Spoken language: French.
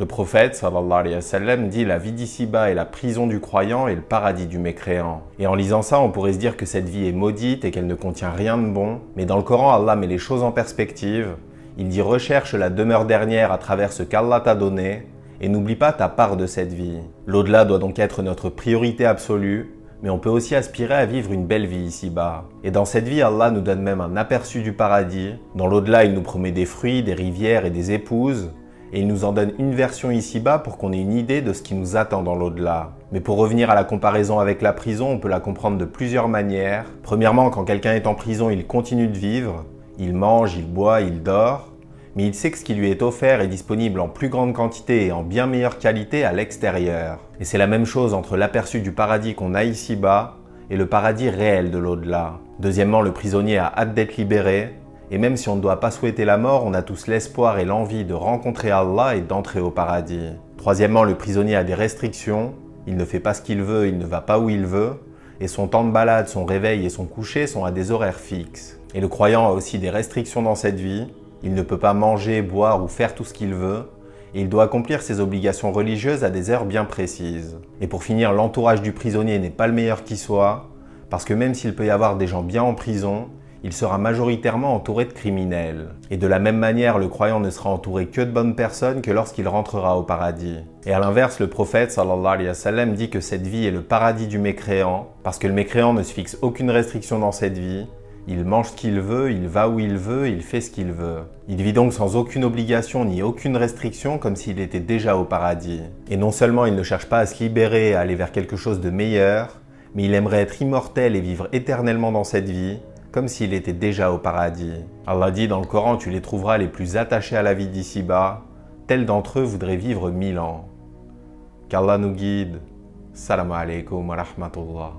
Le prophète, sallallahu alayhi wa sallam, dit la vie d'ici-bas est la prison du croyant et le paradis du mécréant. Et en lisant ça, on pourrait se dire que cette vie est maudite et qu'elle ne contient rien de bon. Mais dans le Coran, Allah met les choses en perspective. Il dit recherche la demeure dernière à travers ce qu'Allah t'a donné et n'oublie pas ta part de cette vie. L'au-delà doit donc être notre priorité absolue, mais on peut aussi aspirer à vivre une belle vie ici-bas. Et dans cette vie, Allah nous donne même un aperçu du paradis. Dans l'au-delà, il nous promet des fruits, des rivières et des épouses. Et il nous en donne une version ici-bas pour qu'on ait une idée de ce qui nous attend dans l'au-delà. Mais pour revenir à la comparaison avec la prison, on peut la comprendre de plusieurs manières. Premièrement, quand quelqu'un est en prison, il continue de vivre. Il mange, il boit, il dort. Mais il sait que ce qui lui est offert est disponible en plus grande quantité et en bien meilleure qualité à l'extérieur. Et c'est la même chose entre l'aperçu du paradis qu'on a ici-bas et le paradis réel de l'au-delà. Deuxièmement, le prisonnier a hâte d'être libéré. Et même si on ne doit pas souhaiter la mort, on a tous l'espoir et l'envie de rencontrer Allah et d'entrer au paradis. Troisièmement, le prisonnier a des restrictions. Il ne fait pas ce qu'il veut, il ne va pas où il veut. Et son temps de balade, son réveil et son coucher sont à des horaires fixes. Et le croyant a aussi des restrictions dans cette vie. Il ne peut pas manger, boire ou faire tout ce qu'il veut. Et il doit accomplir ses obligations religieuses à des heures bien précises. Et pour finir, l'entourage du prisonnier n'est pas le meilleur qui soit, parce que même s'il peut y avoir des gens bien en prison, il sera majoritairement entouré de criminels. Et de la même manière, le croyant ne sera entouré que de bonnes personnes que lorsqu'il rentrera au paradis. Et à l'inverse, le prophète sallallahu alayhi wa sallam dit que cette vie est le paradis du mécréant, parce que le mécréant ne se fixe aucune restriction dans cette vie. Il mange ce qu'il veut, il va où il veut, il fait ce qu'il veut. Il vit donc sans aucune obligation ni aucune restriction comme s'il était déjà au paradis. Et non seulement il ne cherche pas à se libérer et à aller vers quelque chose de meilleur, mais il aimerait être immortel et vivre éternellement dans cette vie, comme s'il était déjà au paradis. Allah dit dans le Coran, tu les trouveras les plus attachés à la vie d'ici-bas, tels d'entre eux voudraient vivre 1000 ans. Qu'Allah nous guide. Salam alaikum wa rahmatullah.